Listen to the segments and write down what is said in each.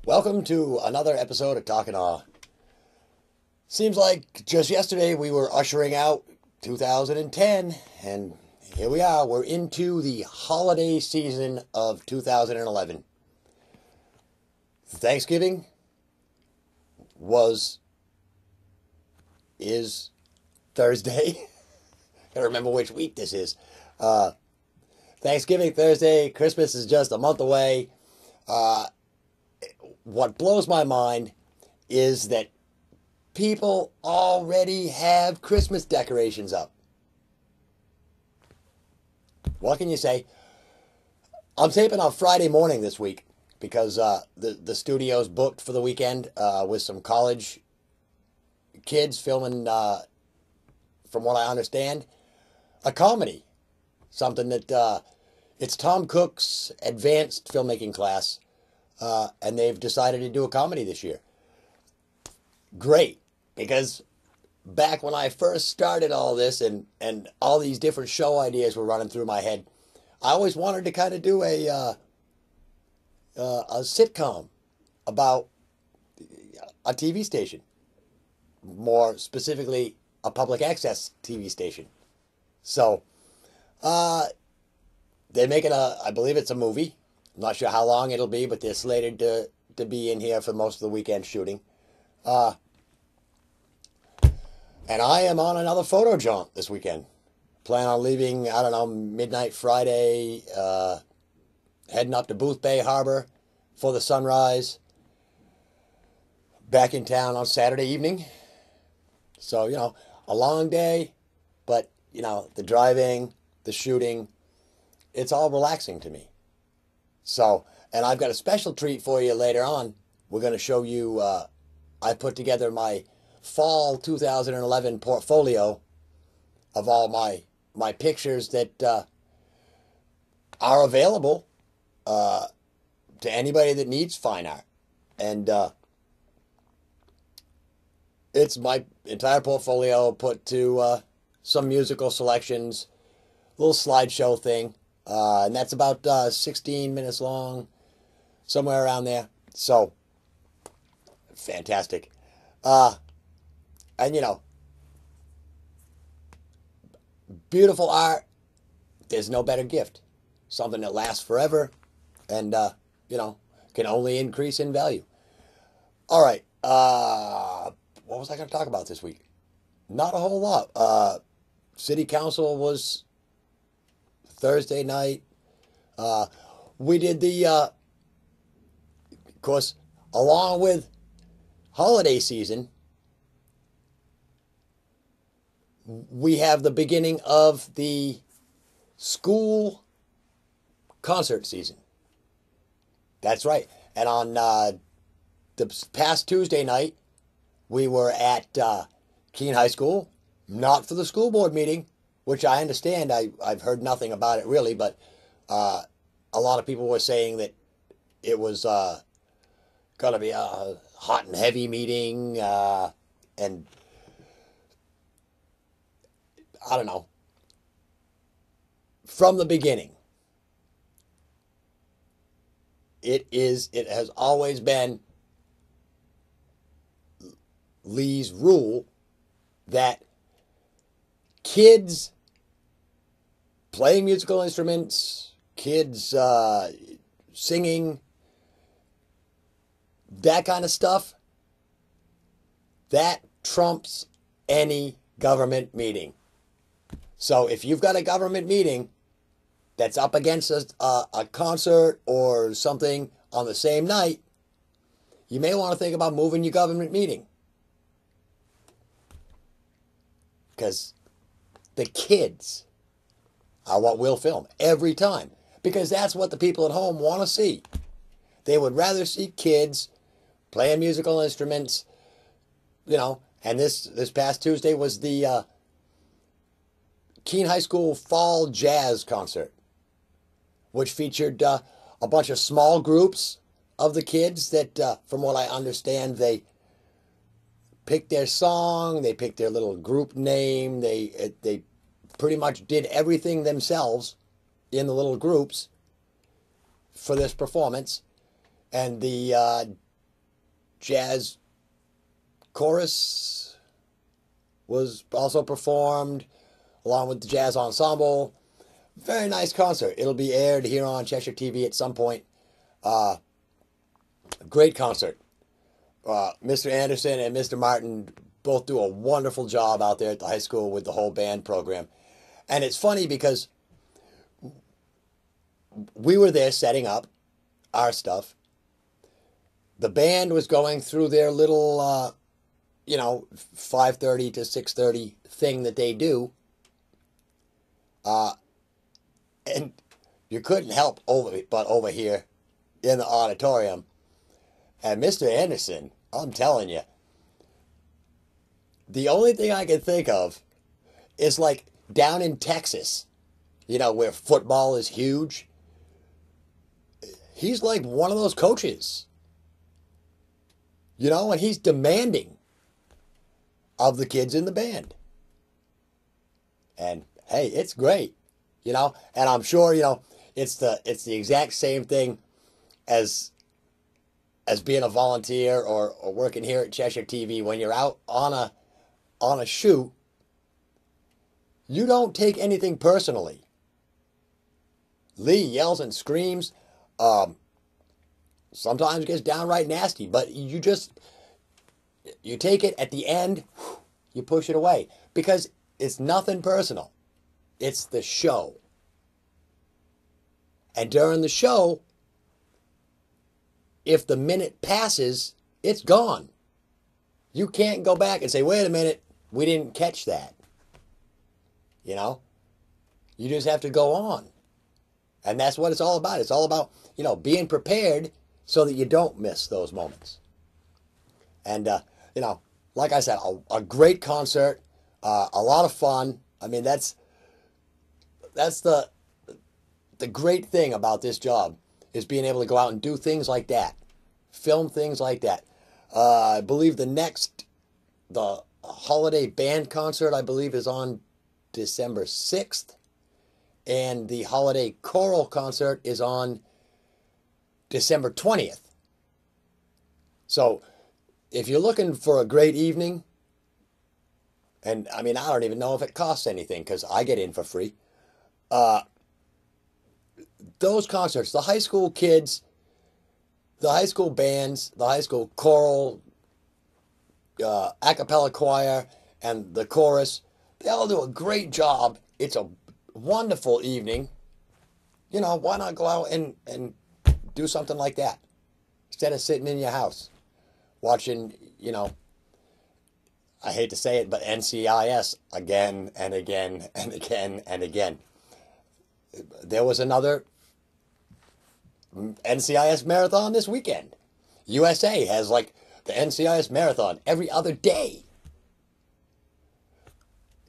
Welcome to another episode of Talking Awe. Seems like just yesterday we were ushering out 2010, and here we are. We're into the holiday season of 2011. Thanksgiving is Thursday. Gotta remember which week this is. Thanksgiving Thursday. Christmas is just a month away. What blows my mind is that people already have Christmas decorations up. What can you say? I'm taping on Friday morning this week because the studio's booked for the weekend with some college kids filming, from what I understand, a comedy. Something that it's Tom Cook's advanced filmmaking class. And they've decided to do a comedy this year. Great, because back when I first started all this and all these different show ideas were running through my head, I always wanted to kind of do a sitcom about a TV station, more specifically a public access TV station. So they're making I believe it's a movie. I'm not sure how long it'll be, but they're slated to be in here for most of the weekend shooting. And I am on another photo jaunt this weekend. Plan on leaving, I don't know, midnight Friday, heading up to Booth Bay Harbor for the sunrise. Back in town on Saturday evening. So, a long day, but, the driving, the shooting, it's all relaxing to me. So, and I've got a special treat for you later on. We're going to show you, I put together my fall 2011 portfolio of all my pictures that are available to anybody that needs fine art. And it's my entire portfolio put to some musical selections, little slideshow thing. And that's about 16 minutes long, somewhere around there. So, fantastic. And, beautiful art. There's no better gift. Something that lasts forever and, can only increase in value. All right. What was I going to talk about this week? Not a whole lot. City Council was Thursday night. We did of course, along with holiday season, we have the beginning of the school concert season. That's right. And on the past Tuesday night, we were at Keene High School, not for the school board meeting, which I understand. I've heard nothing about it really, but a lot of people were saying that it was going to be a hot and heavy meeting, and I don't know. From the beginning, it has always been Lee's rule that kids playing musical instruments, kids singing, that kind of stuff, that trumps any government meeting. So if you've got a government meeting that's up against a concert or something on the same night, you may want to think about moving your government meeting. Because the kids are what we'll film every time. Because that's what the people at home want to see. They would rather see kids playing musical instruments, and this past Tuesday was the Keene High School Fall Jazz Concert, which featured a bunch of small groups of the kids that, from what I understand, they picked their song, they picked their little group name, they pretty much did everything themselves in the little groups for this performance. And the jazz chorus was also performed along with the jazz ensemble. Very nice concert. It'll be aired here on Cheshire TV at some point. Great concert. Mr. Anderson and Mr. Martin both do a wonderful job out there at the high school with the whole band program. And it's funny because we were there setting up our stuff. The band was going through their little, 5:30 to 6:30 thing that they do. And you couldn't help but overhear in the auditorium. And Mr. Anderson, I'm telling you, the only thing I can think of is like down in Texas, where football is huge. He's like one of those coaches, and he's demanding of the kids in the band. And hey, it's great, and I'm sure, it's the exact same thing as being a volunteer or working here at Cheshire TV. When you're out on a shoot, you don't take anything personally. Lee yells and screams. Sometimes it gets downright nasty, but you take it at the end, you push it away because it's nothing personal. It's the show. And during the show, if the minute passes, it's gone. You can't go back and say, wait a minute, we didn't catch that. You just have to go on. And that's what it's all about. It's all about, being prepared so that you don't miss those moments. And, like I said, a great concert, a lot of fun. I mean, that's the great thing about this job is being able to go out and do things like that, film things like that. I believe the holiday band concert, I believe, is on December 6th. And the holiday choral concert is on December 20th. So if you're looking for a great evening, and I mean, I don't even know if it costs anything because I get in for free. Those concerts, the high school kids, the high school bands, the high school choral, a cappella choir, and the chorus, they all do a great job. It's a wonderful evening. Why not go out and do something like that instead of sitting in your house watching, I hate to say it, but NCIS again and again and again and again. There was another NCIS marathon this weekend. USA has like the NCIS marathon every other day.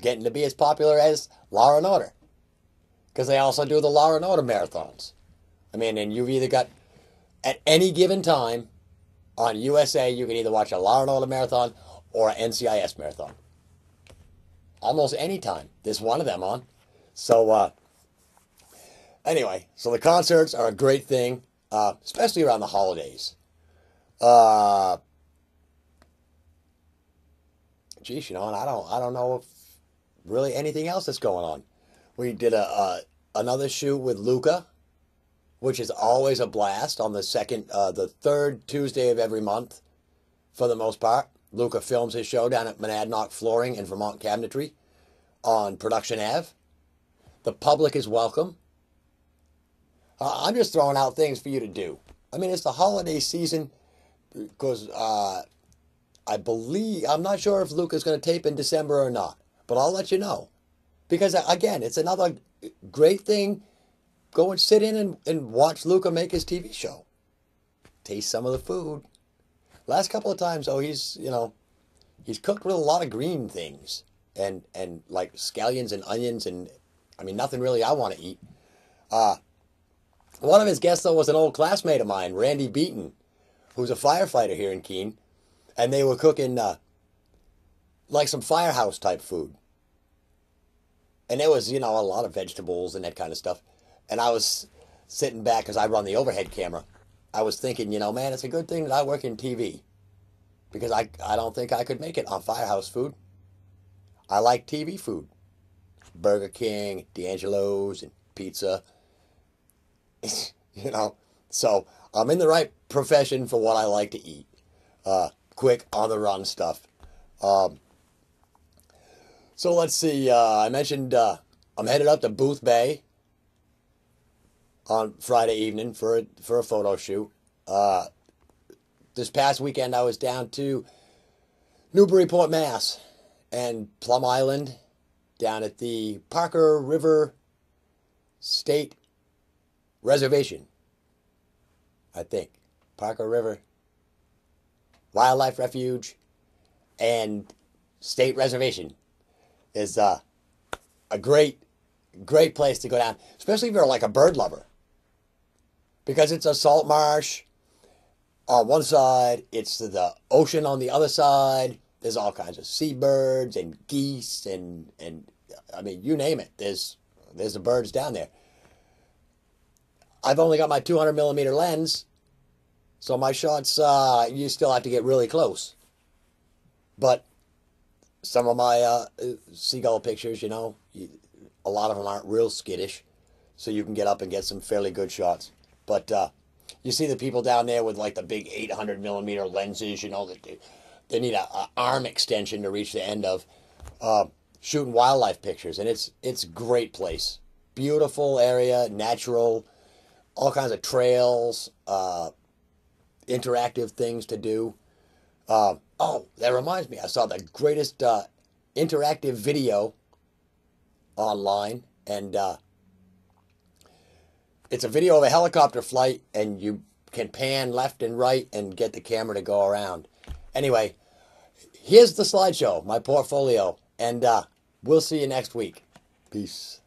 Getting to be as popular as Law and Order. Because they also do the Law and Order marathons. I mean, and you've either got, at any given time on USA, you can either watch a Law and Order marathon or an NCIS marathon. Almost any time. There's one of them on. So, anyway, so the concerts are a great thing, especially around the holidays. Geez, and I don't know if really anything else that's going on. We did another shoot with Luca, which is always a blast on the third Tuesday of every month, for the most part. Luca films his show down at Monadnock Flooring and Vermont Cabinetry on Production Ave. The public is welcome. I'm just throwing out things for you to do. I mean, it's the holiday season because I'm not sure if Luca's going to tape in December or not, but I'll let you know. Because, again, it's another great thing. Go and sit in and watch Luca make his TV show. Taste some of the food. Last couple of times, though, he's cooked with a lot of green things. And like scallions and onions and, I mean, nothing really I want to eat. One of his guests, though, was an old classmate of mine, Randy Beaton, who's a firefighter here in Keene. And they were cooking like some firehouse type food. And there was, a lot of vegetables and that kind of stuff. And I was sitting back because I run the overhead camera. I was thinking, man, it's a good thing that I work in TV. because I don't think I could make it on Firehouse food. I like TV food. Burger King, D'Angelo's, and pizza. You know, so I'm in the right profession for what I like to eat. Quick, on the run stuff. So let's see. I mentioned I'm headed up to Booth Bay on Friday evening for a photo shoot. This past weekend I was down to Newburyport, Mass, and Plum Island, down at the Parker River State Reservation, I think. Parker River Wildlife Refuge and State Reservation is a great place to go down, especially if you're like a bird lover, because it's a salt marsh on one side, it's the ocean on the other side. There's all kinds of seabirds and geese and I mean, you name it. There's the birds down there. I've only got my 200 millimeter lens, so my shots, you still have to get really close. But some of my seagull pictures, you know, a lot of them aren't real skittish, so you can get up and get some fairly good shots. But you see the people down there with like the big 800 millimeter lenses, you know, that they need a arm extension to reach the end of, shooting wildlife pictures, and it's a great place. Beautiful area, natural, all kinds of trails, interactive things to do. Oh, that reminds me, I saw the greatest interactive video online, and it's a video of a helicopter flight, and you can pan left and right and get the camera to go around. Anyway, here's the slideshow, my portfolio, and we'll see you next week. Peace.